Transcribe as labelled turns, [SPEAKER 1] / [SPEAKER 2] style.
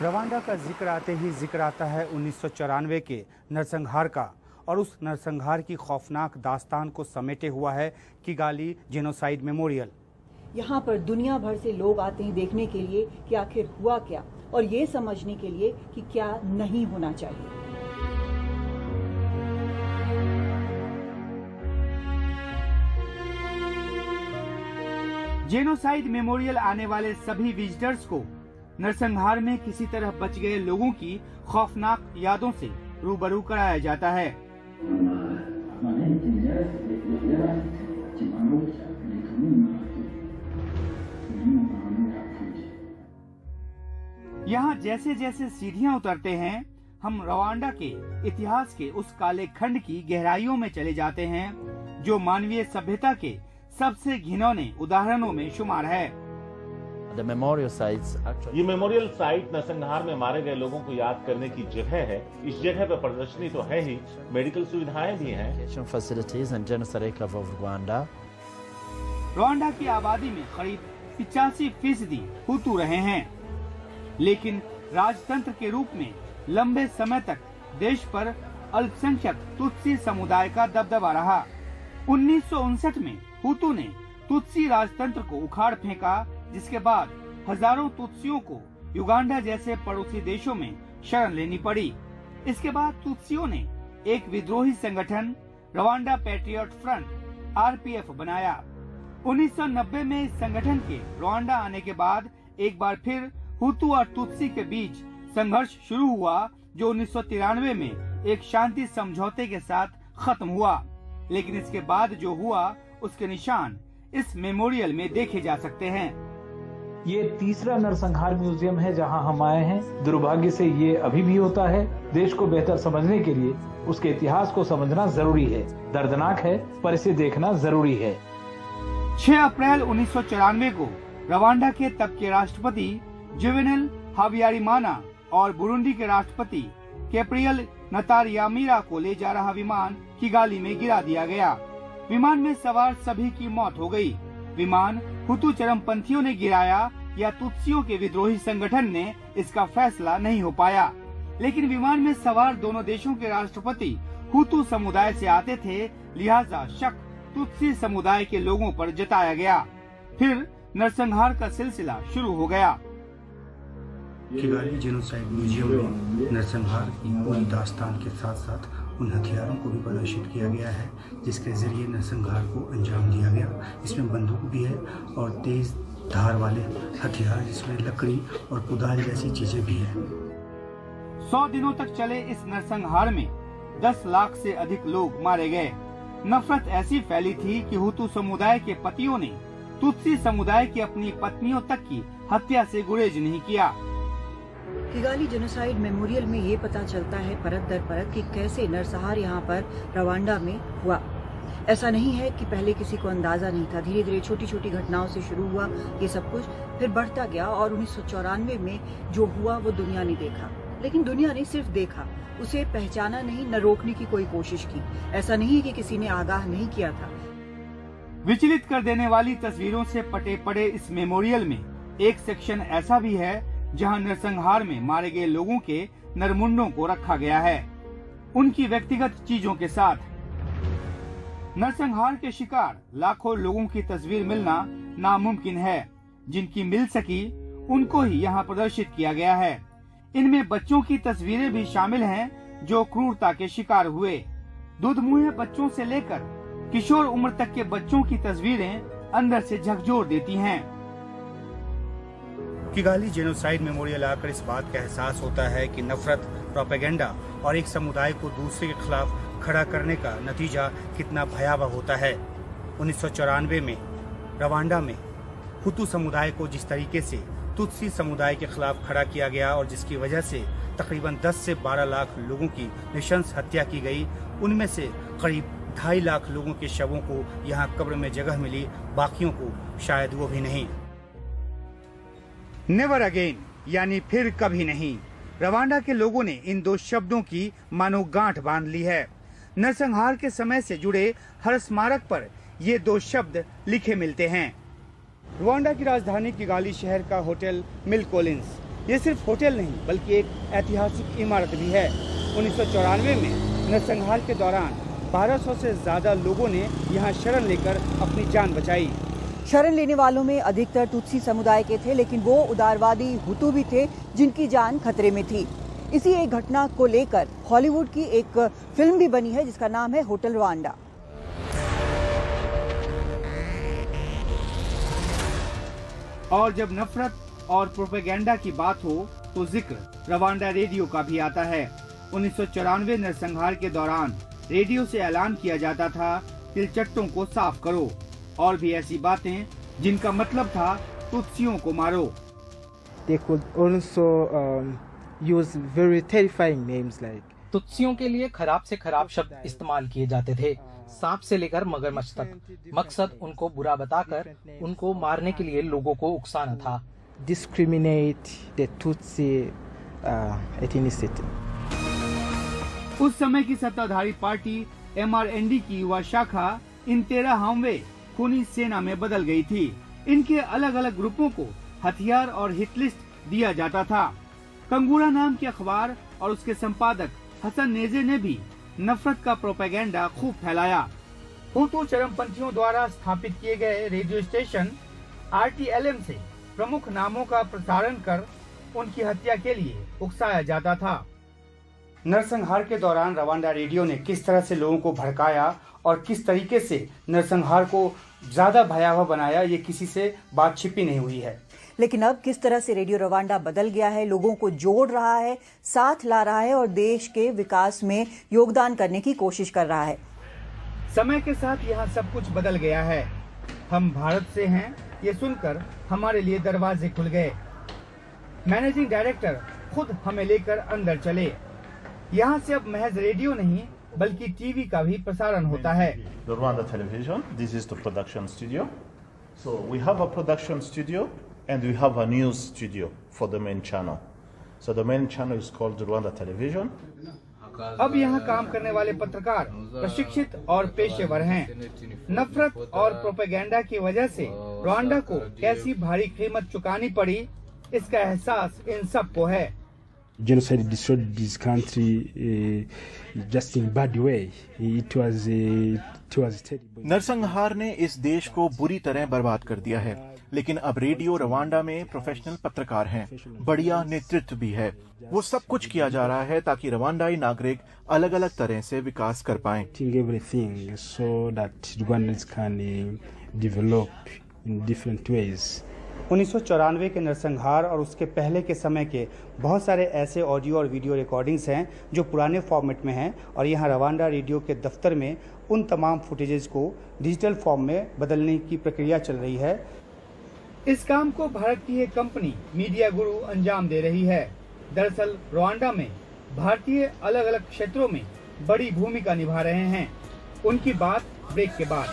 [SPEAKER 1] Rwanda का जिक्र आते ही जिक्र आता है 1994 के नरसंहार का, और उस नरसंहार की खौफनाक दास्तान को समेटे हुआ है किगाली जेनोसाइड मेमोरियल।
[SPEAKER 2] यहाँ पर दुनिया भर से लोग आते हैं देखने के लिए कि आखिर हुआ क्या, और ये समझने के लिए कि क्या नहीं होना चाहिए।
[SPEAKER 1] जेनोसाइड मेमोरियल आने वाले सभी विजिटर्स को नरसंहार में किसी तरह बच गए लोगों की खौफनाक यादों से रूबरू कराया जाता है। यहाँ जैसे जैसे सीढ़ियाँ उतरते हैं, हम रवांडा के इतिहास के उस काले खंड की गहराइयों में चले जाते हैं जो मानवीय सभ्यता के सबसे घिनौने उदाहरणों में शुमार है।
[SPEAKER 3] ये मेमोरियल साइट नरसंहार में मारे गए लोगों को याद करने की जगह है। इस जगह पर प्रदर्शनी तो है ही, मेडिकल सुविधाएं भी हैं।
[SPEAKER 1] रवांडा की आबादी में करीब 85% हुतू रहे हैं, लेकिन राजतंत्र के रूप में लंबे समय तक देश पर अल्पसंख्यक तुत्सी समुदाय का दबदबा रहा। 1959 में हुतू ने तुत्सी राजतंत्र को उखाड़ फेंका, जिसके बाद हजारों तुत्सियों को युगांडा जैसे पड़ोसी देशों में शरण लेनी पड़ी। इसके बाद तुत्सियों ने एक विद्रोही संगठन रवांडा पैट्रियट फ्रंट (RPF) बनाया। 1990 में इस संगठन के रवांडा आने के बाद एक बार फिर हुतू और तुत्सी के बीच संघर्ष शुरू हुआ, जो 1993 में एक शांति समझौते के साथ खत्म हुआ। लेकिन इसके बाद जो हुआ उसके निशान इस मेमोरियल में देखे जा सकते हैं।
[SPEAKER 4] ये तीसरा नरसंहार म्यूजियम है जहां हम आए हैं। दुर्भाग्य से ये अभी भी होता है। देश को बेहतर समझने के लिए उसके इतिहास को समझना जरूरी है। दर्दनाक है, पर इसे देखना जरूरी है।
[SPEAKER 1] 6 अप्रैल 1994 को रवांडा के तब के राष्ट्रपति जुवेनल हाबियारिमाना और बुरुंडी के राष्ट्रपति कैप्रियल नतारियामीरा को ले जा रहा विमान किगाली में गिरा दिया गया। विमान में सवार सभी की मौत हो गई। विमान हुतू चरमपंथियों ने गिराया या तुत्सियों के विद्रोही संगठन ने, इसका फैसला नहीं हो पाया। लेकिन विमान में सवार दोनों देशों के राष्ट्रपति हुतू समुदाय से आते थे, लिहाजा शक तुत्सी समुदाय के लोगों पर जताया गया। फिर नरसंहार का सिलसिला शुरू हो गया।
[SPEAKER 5] किगाली जेनोसाइड म्यूजियम में नरसंहार की पूरी दास्तान के साथ साथ उन हथियारों को भी प्रदर्शित किया गया है जिसके जरिए नरसंहार को अंजाम दिया गया। इसमें बंदूक भी है और तेज धार वाले हथियार, जिसमें लकड़ी और कुदाल जैसी चीजें भी हैं।
[SPEAKER 1] 100 दिनों तक चले इस नरसंहार में 10 लाख से अधिक लोग मारे गए। नफरत ऐसी फैली थी कि हुतू समुदाय के पतियों ने तुत्सी समुदाय की अपनी पत्नियों तक की हत्या से गुरेज नहीं किया।
[SPEAKER 2] किगाली जेनोसाइड मेमोरियल में ये पता चलता है परत दर परत कि कैसे नरसंहार यहाँ पर रवांडा में हुआ। ऐसा नहीं है कि पहले किसी को अंदाजा नहीं था। धीरे धीरे छोटी छोटी घटनाओं से शुरू हुआ ये सब कुछ, फिर बढ़ता गया और 1994 में जो हुआ वो दुनिया ने देखा। लेकिन दुनिया ने सिर्फ देखा, उसे पहचाना नहीं, न रोकने की कोई कोशिश की। ऐसा नहीं कि किसी ने आगाह नहीं किया था।
[SPEAKER 1] विचलित कर देने वाली तस्वीरों से पटे पड़े इस मेमोरियल में एक सेक्शन ऐसा भी है जहां नरसंहार में मारे गए लोगों के नरमुंडों को रखा गया है, उनकी व्यक्तिगत चीजों के साथ। नरसंहार के शिकार लाखों लोगों की तस्वीर मिलना नामुमकिन है। जिनकी मिल सकी उनको ही यहाँ प्रदर्शित किया गया है। इनमें बच्चों की तस्वीरें भी शामिल हैं जो क्रूरता के शिकार हुए। दूधमुहे बच्चों से लेकर किशोर उम्र तक के बच्चों की तस्वीरें अंदर से झकझोर देती हैं।
[SPEAKER 5] किगाली जेनोसाइड मेमोरियल आकर इस बात का एहसास होता है कि नफरत, प्रोपेगेंडा और एक समुदाय को दूसरे के खिलाफ खड़ा करने का नतीजा कितना भयावह होता है। 1994 में रवांडा में हुतू समुदाय को जिस तरीके से तुत्सी समुदाय के खिलाफ खड़ा किया गया और जिसकी वजह से तकरीबन 10 से 12 लाख लोगों की नृशंस हत्या की गई, उनमें से करीब 2.5 लाख लोगों के शवों को यहाँ कब्र में जगह मिली, बाकियों को शायद वो भी नहीं।
[SPEAKER 1] नेवर अगेन यानी फिर कभी नहीं। रवांडा के लोगों ने इन 2 शब्दों की मानो गांठ बांध ली है। नरसंहार के समय से जुड़े हर स्मारक पर ये 2 शब्द लिखे मिलते हैं। रवांडा की राजधानी किगाली शहर का होटल मिल कोलिंस ये सिर्फ होटल नहीं बल्कि एक ऐतिहासिक इमारत भी है। 1994 में नरसंहार के दौरान 1200 से ज्यादा लोगों ने यहाँ शरण लेकर अपनी जान बचाई।
[SPEAKER 2] शरण लेने वालों में अधिकतर तुत्सी समुदाय के थे, लेकिन वो उदारवादी हुतू भी थे जिनकी जान खतरे में थी। इसी एक घटना को लेकर हॉलीवुड की एक फिल्म भी बनी है जिसका नाम है होटल रवांडा।
[SPEAKER 1] और जब नफरत और प्रोपेगेंडा की बात हो तो जिक्र रवांडा रेडियो का भी आता है। 1994 नरसंहार के दौरान रेडियो से ऐलान किया जाता था तिलचट्टों को साफ करो और भी ऐसी बातें जिनका मतलब था तुत्सियों को मारो।
[SPEAKER 6] They could also use very terrifying names like
[SPEAKER 7] तुत्सियों के लिए खराब से खराब शब्द इस्तेमाल किए जाते थे, सांप से लेकर मगरमच्छ तक। मकसद उनको बुरा बताकर उनको मारने के लिए लोगों को उकसाना था।
[SPEAKER 6] discriminate the Tutsi ethnicity.
[SPEAKER 1] उस समय की सत्ताधारी पार्टी MRND की युवा शाखा इंतेराहाम्वे खूनी सेना में बदल गई थी। इनके अलग अलग ग्रुपों को हथियार और हिट लिस्ट दिया जाता था। कंगूरा नाम के अखबार और उसके संपादक हसन नेजे ने भी नफरत का प्रोपेगेंडा खूब फैलाया। हुतू चरमपंथियों द्वारा स्थापित किए गए रेडियो स्टेशन RTLM से प्रमुख नामों का प्रसारण कर उनकी हत्या के लिए उकसाया जाता था। नरसंहार के दौरान रवांडा रेडियो ने किस तरह से लोगों को भड़काया और किस तरीके से नरसंहार को ज्यादा भयावह बनाया, ये किसी से बात छिपी नहीं हुई है।
[SPEAKER 2] लेकिन अब किस तरह से रेडियो रवांडा बदल गया है, लोगों को जोड़ रहा है, साथ ला रहा है और देश के विकास में योगदान करने की कोशिश कर रहा है।
[SPEAKER 1] समय के साथ यहाँ सब कुछ बदल गया है। हम भारत से हैं, ये सुनकर हमारे लिए दरवाजे खुल गए। मैनेजिंग डायरेक्टर खुद हमें लेकर अंदर चले। यहाँ से अब महज रेडियो नहीं बल्कि टीवी का भी प्रसारण होता है।
[SPEAKER 3] The Rwanda Television, this is the production studio. So we have a production studio and we have a news studio for the main channel. So the main channel is called the Rwanda Television.
[SPEAKER 1] अब यहाँ काम करने वाले पत्रकार प्रशिक्षित और पेशेवर हैं। नफरत और प्रोपेगेंडा की वजह से रवांडा को कैसी भारी कीमत चुकानी पड़ी, इसका एहसास इन सबको है।
[SPEAKER 8] Genocide destroyed this country just in a bad way. It was terrible.
[SPEAKER 9] नरसंहार ने इस देश को बुरी तरह बर्बाद कर दिया है, लेकिन अब रेडियो रवांडा में प्रोफेशनल पत्रकार हैं, बढ़िया नेतृत्व भी है। वो सब कुछ किया जा रहा है ताकि रवांडाई नागरिक अलग अलग तरह से विकास कर पाएं।
[SPEAKER 8] Everything so that Rwandans can develop in different ways.
[SPEAKER 5] 1994 के नरसंहार और उसके पहले के समय के बहुत सारे ऐसे ऑडियो और वीडियो रिकॉर्डिंग्स हैं जो पुराने फॉर्मेट में हैं और यहाँ रवांडा रेडियो के दफ्तर में उन तमाम फुटेजेस को डिजिटल फॉर्म में बदलने की प्रक्रिया चल रही है। इस काम को भारत की एक कंपनी मीडिया गुरु अंजाम दे रही है। दरअसल रवांडा में भारतीय अलग अलग क्षेत्रों में बड़ी भूमिका निभा रहे हैं। उनकी बात ब्रेक के बाद।